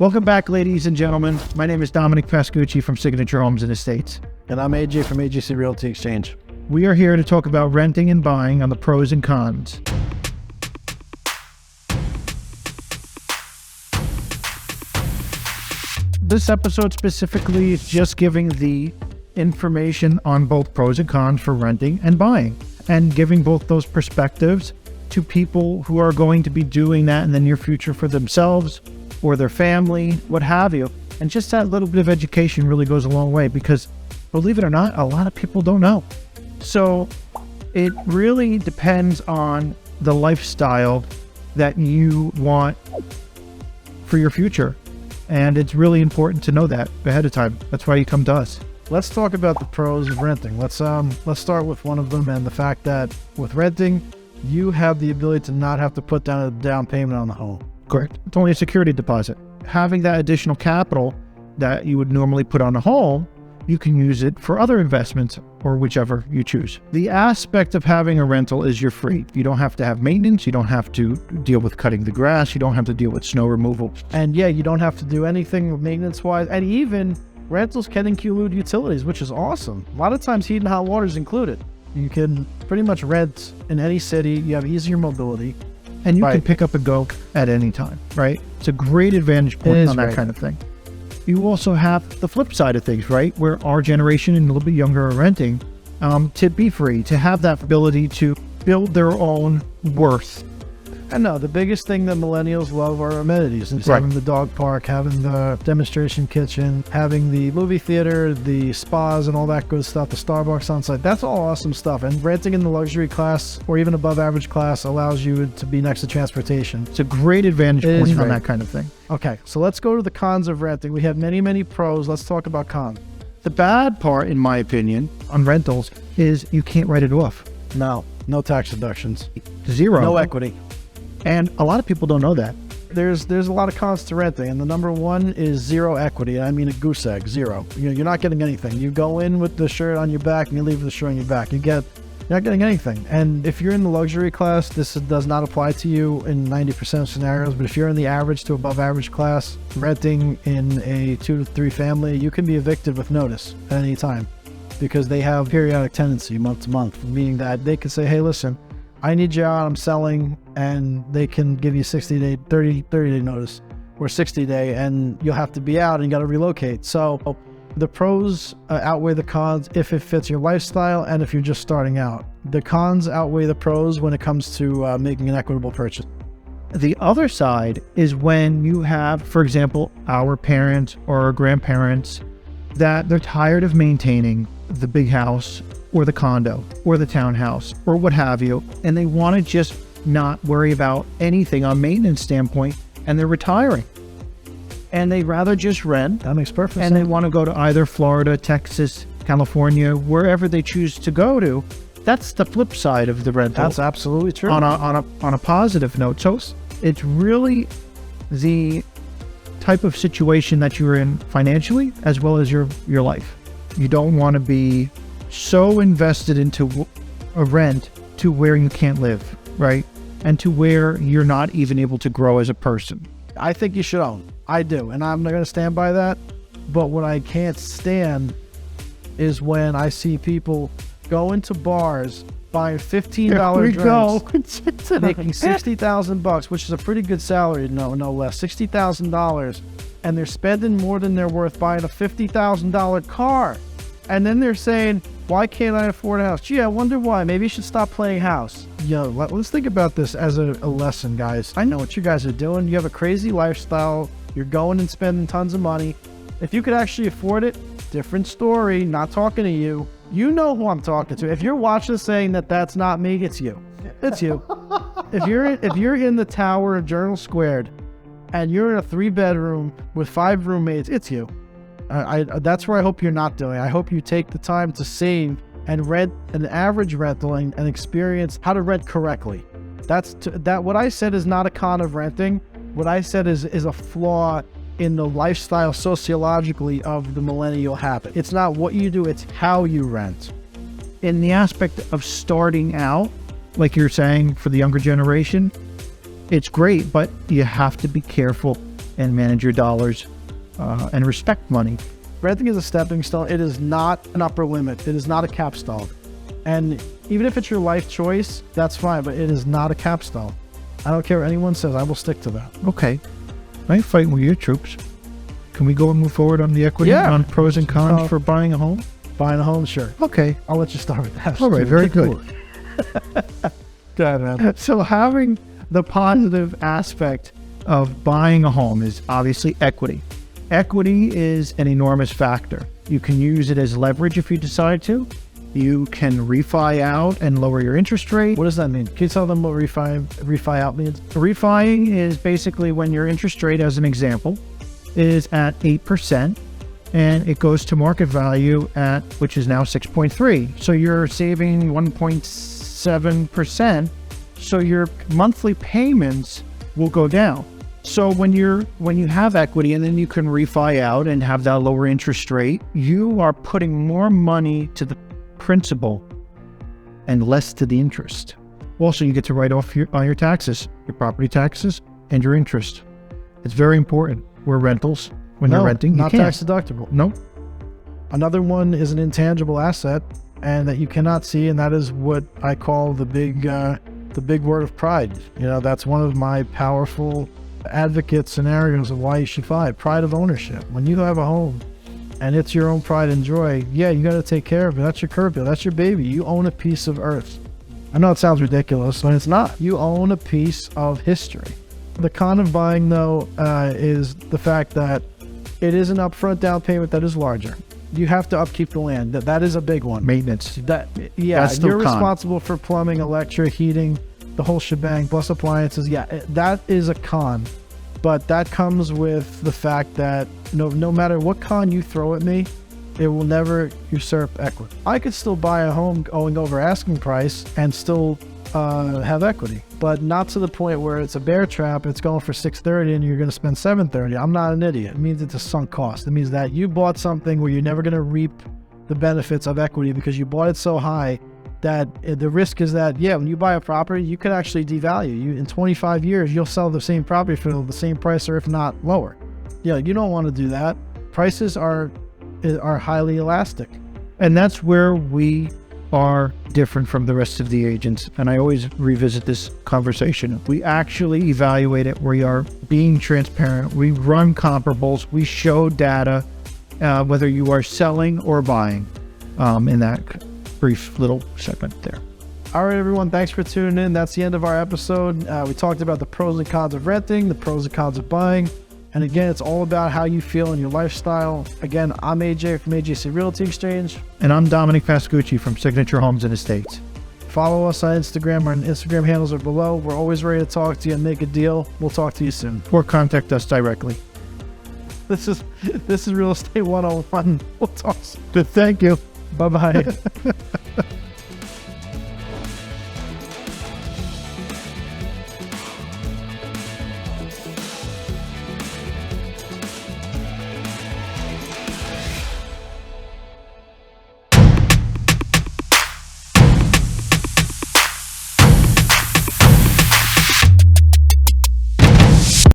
Welcome back, ladies and gentlemen. My name is Dominic Pascucci from Signature Homes and Estates. And I'm AJ from AGC Realty Exchange. We are here to talk about renting and buying on the pros and cons. This episode specifically is just giving the information on both pros and cons for renting and buying, and giving both those perspectives to people who are going to be doing that in the near future for themselves or their family, what have you. And just that little bit of education really goes a long way, because believe it or not, a lot of people don't know. So it really depends on the lifestyle that you want for your future. And it's really important to know that ahead of time. That's why you come to us. Let's talk about the pros of renting. Let's start with one of them, and the fact that with renting, you have the ability to not have to put down a down payment on the home. Correct. It's only a security deposit. Having that additional capital that you would normally put on a home, you can use it for other investments or whichever you choose. The aspect of having a rental is you're free. You don't have to have maintenance. You don't have to deal with cutting the grass. You don't have to deal with snow removal. And yeah, you don't have to do anything maintenance-wise. And even rentals can include utilities, which is awesome. A lot of times heat and hot water is included. You can pretty much rent in any city. You have easier mobility. And you can pick up and go at any time, right? It's a great advantage point on that kind of thing. You also have the flip side of things, right? Where our generation and a little bit younger are renting, to be free, to have that ability to build their own worth. I know the biggest thing that millennials love are amenities. It's having the dog park, having the demonstration kitchen, having the movie theater, the spas and all that good stuff, the Starbucks on site. That's all awesome stuff. And renting in the luxury class or even above average class allows you to be next to transportation. It's a great advantage point on that kind of thing. Okay, so let's go to the cons of renting. We have many, many pros. Let's talk about cons. The bad part, in my opinion, on rentals is you can't write it off. No tax deductions. Zero. No equity. And a lot of people don't know that. There's a lot of cons to renting, and the number one is zero equity. I mean a goose egg, zero. You're not getting anything. You go in with the shirt on your back, and you leave with the shirt on your back. You're not getting anything. And if you're in the luxury class, this does not apply to you in 90% of scenarios. But if you're in the average to above average class, renting in a 2 to 3 family, you can be evicted with notice at any time, because they have periodic tenancy month to month, meaning that they can say, hey, listen, I need you out, I'm selling, and they can give you 60-day, 30-day notice, or 60-day, and you'll have to be out and you got to relocate. So the pros outweigh the cons if it fits your lifestyle and if you're just starting out. The cons outweigh the pros when it comes to making an equitable purchase. The other side is when you have, for example, our parents or our grandparents, that they're tired of maintaining the big house or the condo or the townhouse or what have you, and they want to just not worry about anything on maintenance standpoint, and they're retiring. And they'd rather just rent. That makes perfect sense. And they want to go to either Florida, Texas, California, wherever they choose to go to. That's the flip side of the rental. That's absolutely true. On a positive note. So it's really the type of situation that you're in financially as well as your life. You don't want to be so invested into a rent to where you can't live, right? And to where you're not even able to grow as a person. I think you should own. I do, and I'm not going to stand by that. But what I can't stand is when I see people go into bars buying $15 drinks, making $60,000, which is a pretty good salary, no less, $60,000, and they're spending more than they're worth buying a $50,000 car. And then they're saying, why can't I afford a house? Gee, I wonder why. Maybe you should stop playing house. Let's think about this as a lesson, guys. I know what you guys are doing. You have a crazy lifestyle. You're going and spending tons of money. If you could actually afford it, different story, not talking to you. You know who I'm talking to. If you're watching saying that that's not me, it's you. It's you. If you're in the tower of Journal Squared and you're in a 3-bedroom with 5 roommates, it's you. That's where I hope you're not doing. I hope you take the time to save and rent an average rental and experience how to rent correctly. What I said is not a con of renting. What I said is a flaw in the lifestyle sociologically of the millennial habit. It's not what you do, it's how you rent. In the aspect of starting out, like you're saying, for the younger generation, it's great, but you have to be careful and manage your dollars and respect money. Renting is a stepping stone. It is not an upper limit. It is not a capstone. And even if it's your life choice, that's fine, but it is not a capstone. I don't care what anyone says. I will stick to that. Okay. I ain't fighting with your troops. Can we go and move forward on the equity, Yeah. on pros and cons for buying a home? Buying a home, sure. Okay. I'll let you start with that. All right, very good. Go ahead, man. So having the positive aspect of buying a home is obviously equity. Equity is an enormous factor. You can use it as leverage if you decide to. You can refi out and lower your interest rate. What does that mean? Can you tell them what refi out means? Refiing is basically when your interest rate, as an example, is at 8% and it goes to market value at, which is now 6.3. So you're saving 1.7%. So your monthly payments will go down. So when you have equity and then you can refi out and have that lower interest rate, you are putting more money to the principal and less to the interest. Also, you get to write off on your taxes, your property taxes and your interest. It's very important. We're rentals. When you're renting, not tax deductible. Nope. Another one is an intangible asset and that you cannot see, and that is what I call the big word of pride. You know, that's one of my powerful advocate scenarios of why you should buy. Pride of ownership. When you have a home and it's your own pride and joy, yeah, you got to take care of it. That's your curb bill. That's your baby. You own a piece of earth. I know it sounds ridiculous, but it's not. You own a piece of history. The con of buying, though, is the fact that it is an upfront down payment that is larger. You have to upkeep the land. That is a big one. Maintenance. That's still you're con. responsible for plumbing, electric, heating, the whole shebang, plus appliances. Yeah, that is a con. But that comes with the fact that no matter what con you throw at me, it will never usurp equity. I could still buy a home going over asking price and still have equity, but not to the point where it's a bear trap. It's going for $630 and you're going to spend $730. I'm not an idiot. It means it's a sunk cost. It means that you bought something where you're never going to reap the benefits of equity because you bought it so high that the risk is that, yeah, when you buy a property, you could actually devalue. You in 25 years, you'll sell the same property for the same price or if not lower. Yeah, you don't want to do that. Prices are highly elastic. And that's where we are different from the rest of the agents. And I always revisit this conversation. We actually evaluate it. We are being transparent. We run comparables. We show data, whether you are selling or buying, in that brief little segment there. All right, everyone. Thanks for tuning in. That's the end of our episode. We talked about the pros and cons of renting, the pros and cons of buying. And again, it's all about how you feel in your lifestyle. Again, I'm AJ from AJC Realty Exchange. And I'm Dominic Pascucci from Signature Homes and Estates. Follow us on Instagram. Our Instagram handles are below. We're always ready to talk to you and make a deal. We'll talk to you soon. Or contact us directly. This is Real Estate 101. We'll talk soon. Thank you. Bye-bye.